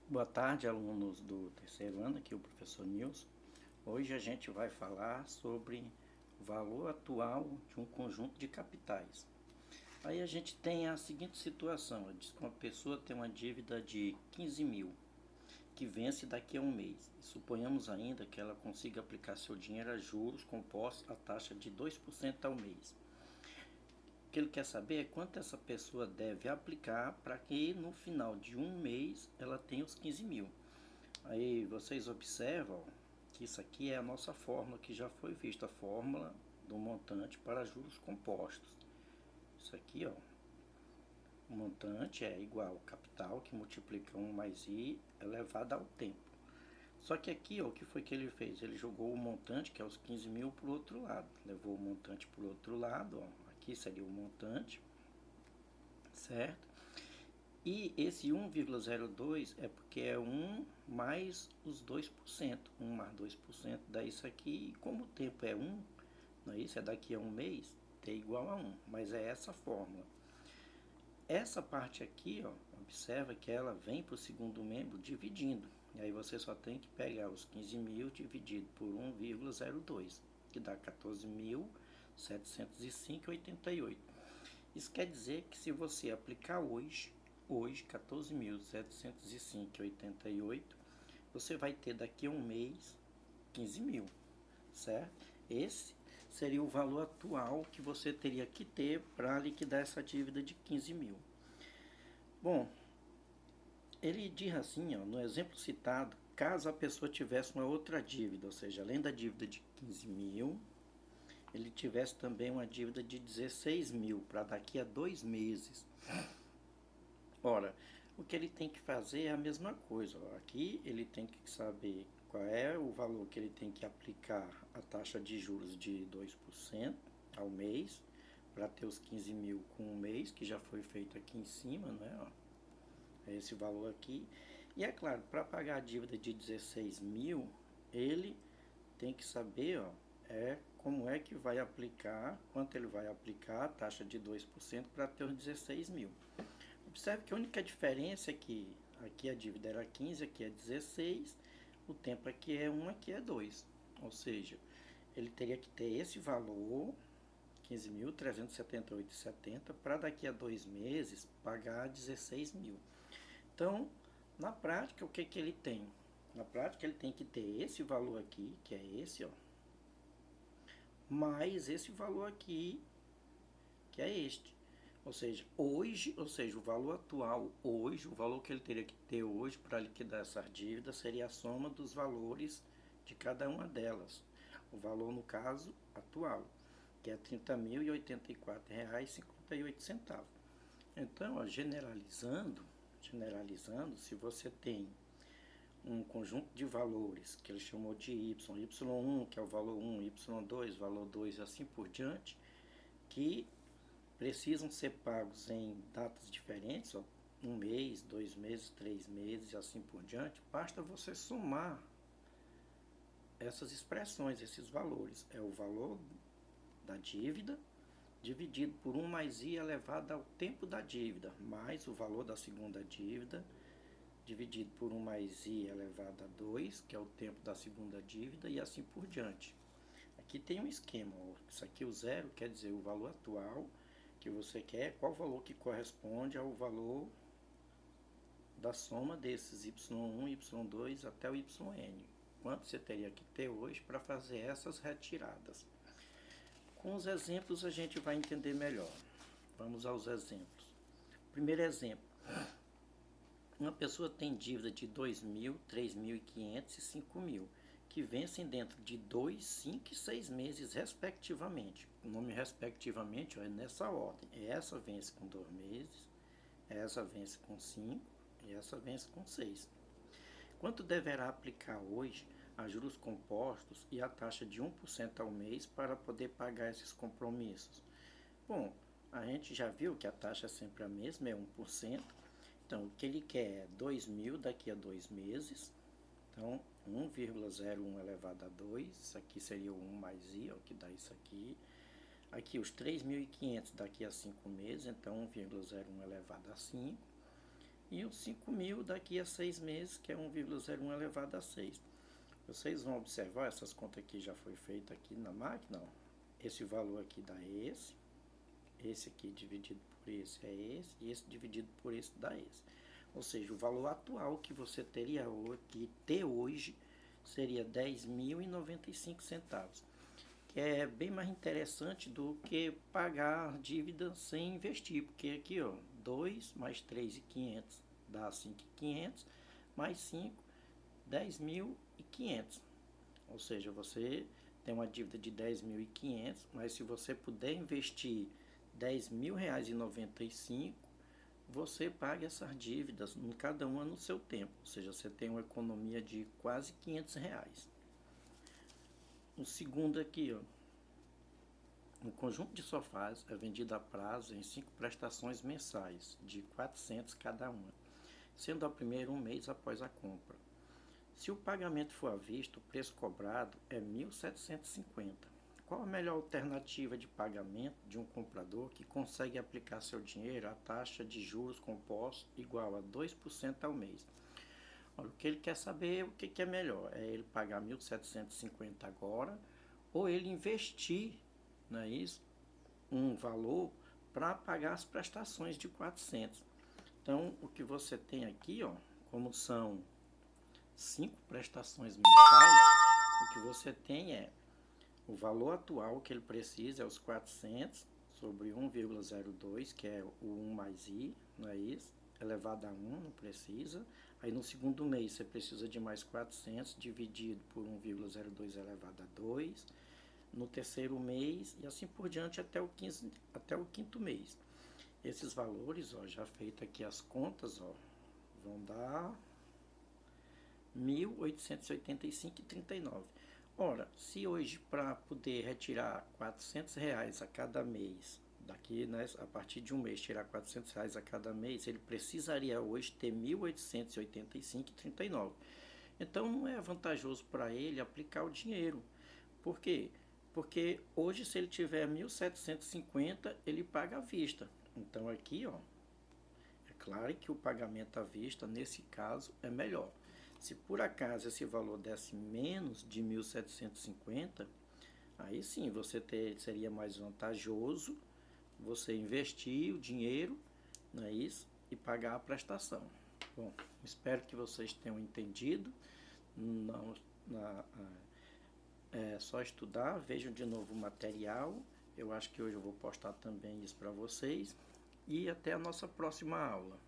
Boa tarde, alunos do terceiro ano, aqui é o professor Nilson. Hoje a gente vai falar sobre o valor atual de um conjunto de capitais. Aí a gente tem a seguinte situação, diz que uma pessoa tem uma dívida de 15 mil, que vence daqui a um mês. E suponhamos ainda que ela consiga aplicar seu dinheiro a juros compostos a taxa de 2% ao mês. O que ele quer saber é quanto essa pessoa deve aplicar para que no final de um mês ela tenha os 15 mil. Aí vocês observam que isso aqui é a nossa fórmula que já foi vista, a fórmula do montante para juros compostos. Isso aqui, ó, o montante é igual ao capital que multiplica 1 mais i elevado ao tempo. Só que aqui, ó, o que foi que ele fez? Ele jogou o montante, que é os 15 mil, para o outro lado. Levou o montante para o outro lado, ó, aqui seria o montante, certo? E esse 1,02 é porque é 1 mais os 2%. 1 mais 2% dá isso aqui. E como o tempo é 1, não é isso? É daqui a um mês, t igual a 1. Mas é essa fórmula. Essa parte aqui, ó, observa que ela vem para o segundo membro dividindo. E aí você só tem que pegar os 15 mil dividido por 1,02, que dá 14.705,88. Isso quer dizer que se você aplicar hoje 14.705,88, você vai ter daqui a um mês 15 mil, certo? Esse seria o valor atual que você teria que ter para liquidar essa dívida de 15 mil. Bom, ele diz assim, ó, no exemplo citado, caso a pessoa tivesse uma outra dívida, ou seja, além da dívida de 15 mil, ele tivesse também uma dívida de 16 mil para daqui a 2 meses. Ora, o que ele tem que fazer é a mesma coisa. Aqui ele tem que saber qual é o valor que ele tem que aplicar a taxa de juros de 2% ao mês, para ter os 15 mil com um mês, que já foi feito aqui em cima, né? É esse valor aqui. E é claro, para pagar a dívida de 16 mil, ele tem que saber, ó, como é que vai aplicar, quanto ele vai aplicar a taxa de 2% para ter os 16 mil. Observe que a única diferença é que aqui a dívida era 15, aqui é 16, o tempo aqui é 1, aqui é 2. Ou seja, ele teria que ter esse valor, 15.378,70, para daqui a 2 meses pagar 16 mil. Então, na prática, o que, que ele tem? Na prática, ele tem que ter esse valor aqui, que é esse, ó, mais esse valor aqui, que é este. Ou seja, o valor atual hoje, o valor que ele teria que ter hoje para liquidar essas dívidas seria a soma dos valores de cada uma delas. O valor, no caso, atual, que é R$ 30.084,58. Então, ó, generalizando, se você tem um conjunto de valores que ele chamou de y1, que é o valor 1, y2, valor 2 e assim por diante, que precisam ser pagos em datas diferentes, ó, um mês, 2 meses, 3 meses e assim por diante, basta você somar essas expressões, esses valores. É o valor da dívida dividido por 1 mais i elevado ao tempo da dívida, mais o valor da segunda dívida, dividido por 1 mais i elevado a 2, que é o tempo da segunda dívida, e assim por diante. Aqui tem um esquema, ó. Isso aqui, o zero, quer dizer o valor atual que você quer, qual valor que corresponde ao valor da soma desses y1, y2 até o yn. Quanto você teria que ter hoje para fazer essas retiradas? Com os exemplos a gente vai entender melhor. Vamos aos exemplos. Primeiro exemplo. Uma pessoa tem dívida de 2 mil, 3.500 e 5 mil, que vencem dentro de 2, 5 e 6 meses, respectivamente. O nome respectivamente é nessa ordem. Essa vence com 2 meses, essa vence com 5 e essa vence com 6. Quanto deverá aplicar hoje a juros compostos e a taxa de 1% ao mês para poder pagar esses compromissos? Bom, a gente já viu que a taxa é sempre a mesma, é 1%. Então, o que ele quer é 2 mil daqui a 2 meses. Então, 1,01 elevado a 2, isso aqui seria o 1 mais i, ó, que dá isso aqui. Aqui os 3.500 daqui a 5 meses, então 1,01 elevado a 5. e os 5.000 daqui a 6 meses, que é 1,01 elevado a 6. Vocês vão observar, essas contas aqui já foi feita aqui na máquina, ó. Esse valor aqui dá esse aqui dividido por esse é esse, e esse dividido por esse dá esse. Ou seja, o valor atual que você teria que ter hoje seria 10.095 centavos, que é bem mais interessante do que pagar dívida sem investir, porque aqui, ó, 2 mais 3.500 dá 5.500, mais 5, 10.500. Ou seja, você tem uma dívida de 10.500, mas se você puder investir R$ 10.095, você paga essas dívidas, cada uma no seu tempo. Ou seja, você tem uma economia de quase R$ 500. O segundo aqui, ó, um conjunto de sofás é vendido a prazo em 5 prestações mensais, de 400 cada uma, sendo a primeira um mês após a compra. Se o pagamento for à vista, o preço cobrado é R$ 1.750. Qual a melhor alternativa de pagamento de um comprador que consegue aplicar seu dinheiro à taxa de juros compostos igual a 2% ao mês? Olha, o que ele quer saber é o que é melhor. É ele pagar 1.750 agora ou ele investir, não é isso, um valor para pagar as prestações de 400. Então, o que você tem aqui, ó, como são 5 prestações mensais, o que você tem é o valor atual que ele precisa, é os 400 sobre 1,02, que é o 1 mais I, não é isso? Elevado a 1, não precisa. Aí no segundo mês você precisa de mais 400 dividido por 1,02 elevado a 2. No terceiro mês e assim por diante até o quinto mês. Esses valores, ó, já feito aqui as contas, ó, vão dar R$ 1.885,39. Ora, se hoje para poder retirar R$ 400 a cada mês, daqui, né, a partir de um mês tirar R$ 400 a cada mês, ele precisaria hoje ter R$ 1.885,39. Então não é vantajoso para ele aplicar o dinheiro. Por quê? Porque hoje, se ele tiver 1.750, ele paga à vista. Então aqui, ó, é claro que o pagamento à vista, nesse caso, é melhor. Se por acaso esse valor desse menos de 1.750, aí sim seria mais vantajoso você investir o dinheiro, não é isso? E pagar a prestação. Bom, espero que vocês tenham entendido. Não, é só estudar, vejam de novo o material. Eu acho que hoje eu vou postar também isso para vocês. E até a nossa próxima aula.